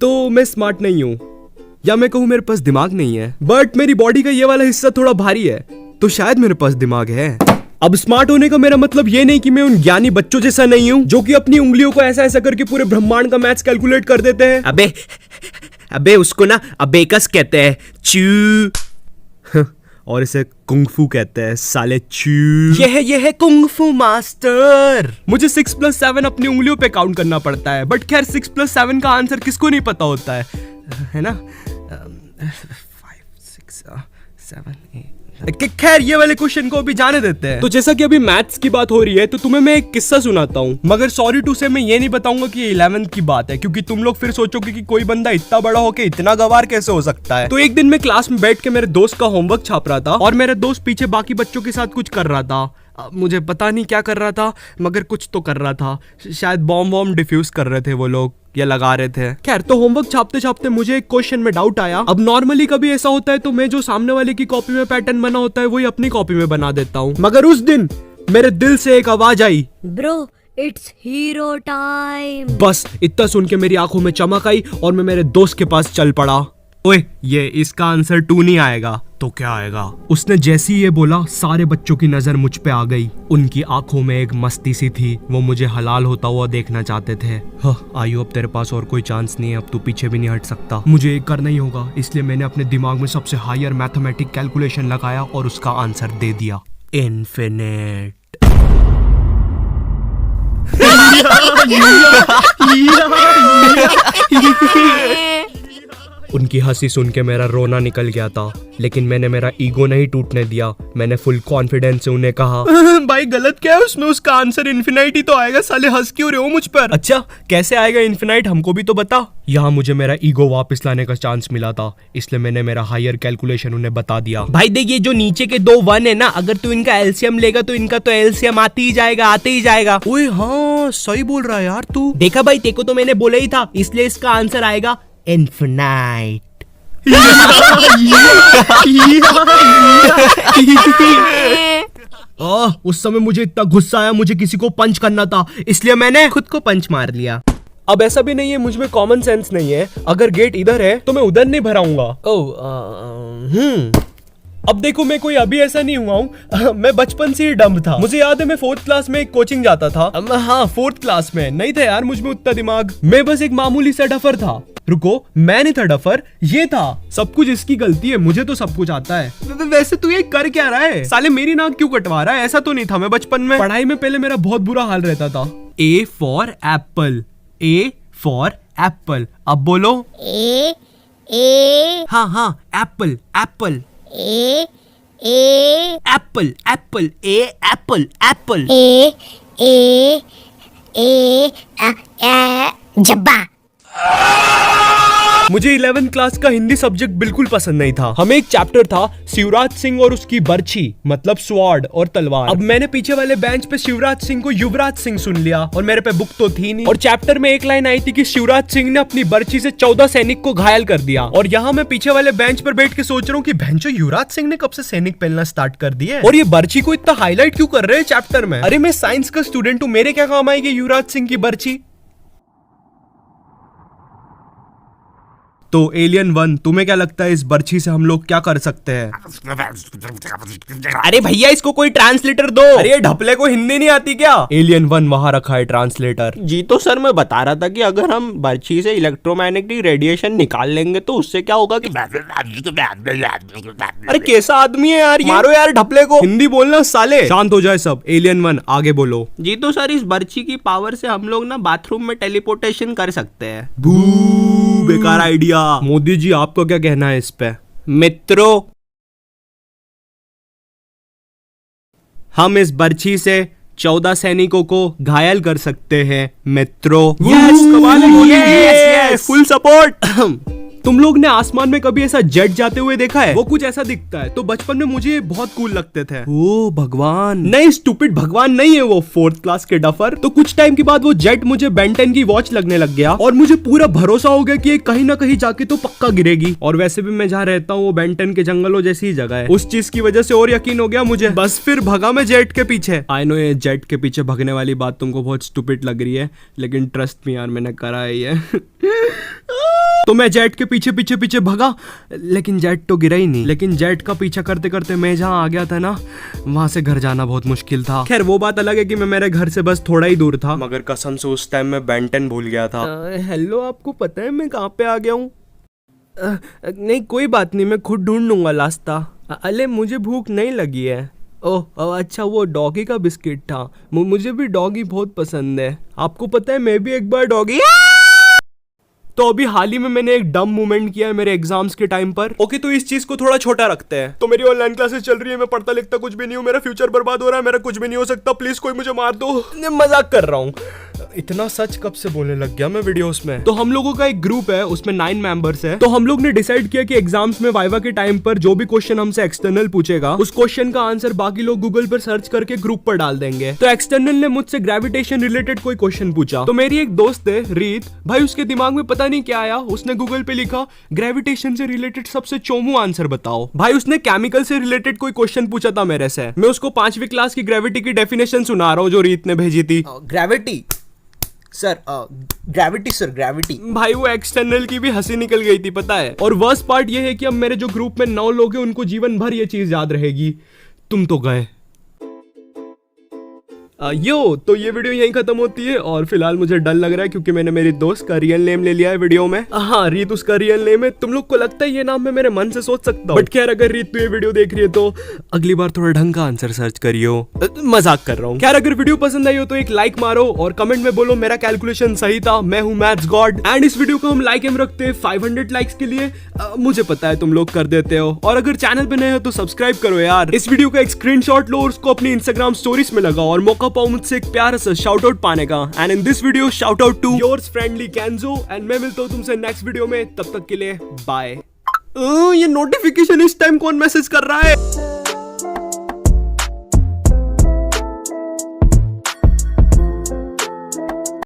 तो मैं स्मार्ट नहीं हूँ, या मैं कहूँ मेरे पास दिमाग नहीं है, बट मेरी बॉडी का ये वाला हिस्सा थोड़ा भारी है, तो शायद मेरे पास दिमाग है। अब स्मार्ट होने का मेरा मतलब ये नहीं कि मैं उन ज्ञानी बच्चों जैसा नहीं हूँ जो कि अपनी उंगलियों को ऐसा ऐसा करके पूरे ब्रह्मांड का मैथ्स कैलकुलेट कर देते हैं। अबे उसको ना अबेकस कहते हैं, चू। और इसे कुंगफू कहते हैं, साले चू। ये है कुंगफू मास्टर। मुझे 6+7 अपनी उंगलियों पे काउंट करना पड़ता है, बट खैर 6+7 का आंसर किसको नहीं पता होता है ना? 5 6 7 8। खैर ये वाले क्वेश्चन को अभी जाने देते हैं। तो जैसा कि अभी मैथ्स की बात हो रही है, तो तुम्हें मैं एक किस्सा सुनाता हूँ, मगर सॉरी टू से मैं ये नहीं बताऊंगा कि 11th की बात है, क्योंकि तुम लोग फिर सोचोगे कि कोई बंदा इतना बड़ा होके इतना गवार कैसे हो सकता है। तो एक दिन मैं क्लास में बैठ के मेरे दोस्त का होमवर्क छाप रहा था, और मेरा दोस्त पीछे बाकी बच्चों के साथ कुछ कर रहा था। मुझे पता नहीं क्या कर रहा था, मगर कुछ तो कर रहा था। शायद बॉम्ब वॉम्ब डिफ्यूज कर रहे थे वो लोग, या लगा रहे थे। खैर, तो होमवर्क छापते छापते मुझे एक क्वेश्चन में डाउट आया। अब नॉर्मली कभी ऐसा होता है तो मैं जो सामने वाले की कॉपी में पैटर्न बना होता है वही अपनी कॉपी में बना देता हूँ, मगर उस दिन मेरे दिल से एक आवाज आई, ब्रो इट्स हीरो टाइम। बस इतना सुन के मेरी आंखों में चमक आई और मैं मेरे दोस्त के पास चल पड़ा। ओए, ये इसका आंसर 2 नहीं आएगा तो क्या आएगा? उसने जैसे ही ये बोला, सारे बच्चों की नजर मुझ पे आ गई। उनकी आंखों में एक मस्ती सी थी, वो मुझे हलाल होता हुआ देखना चाहते थे। आयु, अब तेरे पास और कोई चांस नहीं है, अब तू पीछे भी नहीं हट सकता। मुझे ये करना ही होगा, इसलिए मैंने अपने दिमाग में सबसे हायर मैथमेटिक कैलकुलेशन लगाया और उसका आंसर दे दिया, इन्फिनिट। उनकी हंसी सुन के मेरा रोना निकल गया था, लेकिन मैंने मेरा ईगो नहीं टूटने दिया। मैंने फुल कॉन्फिडेंस से उन्हें कहा, भाई गलत क्या है उसमें? उसका आंसर इन्फिनाइट ही तो आएगा। साले हंस क्यों रहे हो मुझ पर? अच्छा, कैसे आएगा इन्फिनाइट, हमको भी तो बता। यहाँ मुझे मेरा ईगो वापस लाने का चांस मिला था, इसलिए मैंने मेरा हायर कैलकुलेशन उन्हें बता दिया। भाई देखिए, जो नीचे के 2 1 है ना, अगर तू इनका एलसीएम लेगा तो इनका तो एलसीएम आते ही जाएगा। ओए हाँ, सही बोल रहा है यार तू। देखा भाई, तेको तो मैंने बोला ही था, इसलिए इसका आंसर आएगा इन्फिनाइट। उस समय मुझे इतना गुस्सा आया, मुझे किसी को पंच करना था, इसलिए मैंने खुद को पंच मार लिया। अब ऐसा भी नहीं है मुझ में कॉमन सेंस नहीं है, अगर गेट इधर है तो मैं उधर नहीं भराऊंगा। अब देखो, मैं कोई अभी ऐसा नहीं हुआ हूँ, मैं बचपन से ही डम्ब था। मुझे याद है मैं 4th क्लास में एक कोचिंग जाता था। हाँ, 4th क्लास में नहीं था यार मुझ में उतना दिमाग, मैं बस एक मामूली सा डफर था। रुको, मैं नहीं था डफर, ये था। सब कुछ इसकी गलती है, मुझे तो सब कुछ आता है। वैसे तू ये कर क्या रहा है? साले मेरी नाक क्यों कटवा रहा है? ऐसा तो नहीं था मैं बचपन में। पढ़ाई में पहले मेरा बहुत बुरा हाल रहता था। A for Apple, A for Apple. अब बोलो ए हाँ, एप्पल एप्पल ए एप्पल एप्पल ए एप्पल एप्पल ए जब्बा। मुझे 11th क्लास का हिंदी सब्जेक्ट बिल्कुल पसंद नहीं था। हमें एक चैप्टर था शिवराज सिंह और उसकी बर्छी, मतलब स्वॉर्ड और तलवार। अब मैंने पीछे वाले बेंच पे शिवराज सिंह को युवराज सिंह सुन लिया, और मेरे पे बुक तो थी नहीं। और चैप्टर में एक लाइन आई थी कि शिवराज सिंह ने अपनी बर्छी से 14 सैनिक को घायल कर दिया। और यहाँ मैं पीछे वाले बेंच पर बैठ के सोच रहा हूँ कि भैंचो, युवराज सिंह ने कब से सैनिक पहनना स्टार्ट कर दिया, और ये बर्छी को इतना हाईलाइट क्यों कर रहे हैं चैप्टर में? अरे मैं साइंस का स्टूडेंट हूँ, मेरे क्या काम आएगी युवराज सिंह की बर्छी? तो एलियन 1, तुम्हें क्या लगता है इस बर्छी से हम लोग क्या कर सकते हैं? अरे भैया, इसको कोई ट्रांसलेटर दो। अरे ढपले को हिंदी नहीं आती क्या? एलियन 1 वहां रखा है ट्रांसलेटर। जी तो सर, मैं बता रहा था कि अगर हम बर्छी से इलेक्ट्रोमैग्नेटिक रेडिएशन निकाल लेंगे तो उससे क्या होगा कि अरे कैसा आदमी है यार, मारो यार ढपले को। हिंदी बोलना साले। शांत हो जाए सब। एलियन 1 आगे बोलो। जी तो सर, इस बर्छी की पावर से हम लोग ना बाथरूम में टेलीपोर्टेशन कर सकते हैं। बेकार आइडिया। मोदी जी, आपको क्या कहना है इस पे? मित्रों, हम इस बर्छी से 14 सैनिकों को घायल कर सकते हैं मित्रों। यस, कमाल है। Full support. तुम लोग ने आसमान में कभी ऐसा जेट जाते हुए देखा है? वो कुछ ऐसा दिखता है। तो बचपन में मुझे ये बहुत कूल लगते थे। ओ भगवान, नहीं स्टूपिड, भगवान नहीं है वो, 4th क्लास के डफर। तो कुछ टाइम के बाद वो जेट मुझे बेन 10 की वॉच लगने लग गया और मुझे पूरा भरोसा हो गया कि ये कहीं ना कहीं जाके तो पक्का गिरेगी। और वैसे भी मैं जहाँ रहता हूँ वो बेन 10 के जंगलों जैसी ही जगह है। उस चीज की वजह से और यकीन हो गया मुझे। बस फिर भगा मैं जेट के पीछे। आई नो ये जेट के पीछे भगने वाली बात तुमको बहुत स्टूपिड लग रही है, लेकिन ट्रस्ट मी यार, मैंने करा है ये। तो मैं जेट के पीछे पीछे पीछे भगा, लेकिन जेट तो गिरा ही नहीं। लेकिन जेट का पीछा करते करते मैं जहाँ आ गया था ना, वहां से घर जाना बहुत मुश्किल था। खैर वो बात अलग है कि मैं मेरे घर से बस थोड़ा ही दूर था, मगर कसम से उस टाइम मैं बेन 10 भूल गया था। हेलो, आपको पता है मैं कहाँ पे आ गया हूँ? नहीं कोई बात नहीं, मैं खुद ढूंढ लूंगा रास्ता। अले मुझे भूख नहीं लगी है। ओह अच्छा, वो डॉगी का बिस्किट था। मुझे भी डॉगी बहुत पसंद है। आपको पता है मैं भी एक बार डॉगी। तो अभी हाल ही में मैंने एक डम मूवमेंट किया है मेरे एग्जाम्स के टाइम पर। ओके तो इस चीज को थोड़ा छोटा रखते हैं। तो मेरी ऑनलाइन क्लासेस चल रही है, मैं पढ़ता लिखता कुछ भी नहीं हूँ, मेरा फ्यूचर बर्बाद हो रहा है, मेरा कुछ भी नहीं हो सकता, प्लीज कोई मुझे मार दो। मजाक कर रहा हूँ, इतना सच कब से बोलने लग गया मैं वीडियोस में। तो हम लोगों का एक ग्रुप है, उसमें 9 मेंबर्स है। तो हम लोग ने डिसाइड किया कि एग्जाम्स में वाइवा के टाइम पर जो भी क्वेश्चन हमसे एक्सटर्नल पूछेगा, उस क्वेश्चन का आंसर बाकी लोग गूगल पर सर्च करके ग्रुप पर डाल देंगे। तो एक्सटर्नल ने मुझसे ग्रेविटेशन रिलेटेड कोई क्वेश्चन पूछा। तो मेरी एक दोस्त है रीत, भाई उसके दिमाग में पता नहीं क्या आया, उसने गूगल पे लिखा ग्रेविटेशन से रिलेटेड सबसे चोमू आंसर बताओ। भाई उसने केमिकल से रिलेटेड कोई क्वेश्चन पूछा था मेरे से। मैं उसको 5वीं क्लास की ग्रेविटी की डेफिनेशन सुना रहा हूँ जो रीत ने भेजी थी। Gravity sir, gravity sir, gravity. भाई वो एक्सटर्नल की भी हंसी निकल गई थी पता है। और वर्स्ट पार्ट ये है कि अब मेरे जो ग्रुप में 9 लोग हैं उनको जीवन भर ये चीज याद रहेगी, तुम तो गए। यो तो ये वीडियो यहीं खत्म होती है। और फिलहाल मुझे डर लग रहा है क्योंकि मैंने मेरी दोस्त का रियल नेम ले लिया है वीडियो में। हाँ रीत उसका रियल नेम है। तुम लोग को लगता है ये नाम मैं मेरे मन से सोच सकता हूँ, बट खैर अगर रीत तू ये वीडियो देख रही है तो अगली बार थोड़ा ढंग का आंसर सर्च करियो। मजाक कर रहा हूँ। खैर अगर वीडियो पसंद आई हो तो एक लाइक मारो और कमेंट में बोलो मेरा कैलकुलेशन सही था, मैं हूँ मैथ्स गॉड। एंड इस वीडियो को हम लाइक एम रखते हैं 500 लाइक्स के लिए। मुझे पता है तुम लोग कर देते हो। और अगर चैनल पे नए हो तो सब्सक्राइब करो यार। इस वीडियो का एक स्क्रीनशॉट लो और उसको अपनी इंस्टाग्राम स्टोरीज में लगाओ और मौका पाओ मुझसे एक प्यार से शाउट आउट पाने का। And in this video shout out to yours friendly कैंजो। एंड मैं मिलता हूँ तुमसे नेक्स्ट वीडियो में, तब तक के लिए बाय। ये नोटिफिकेशन इस टाइम कौन मैसेज कर रहा है?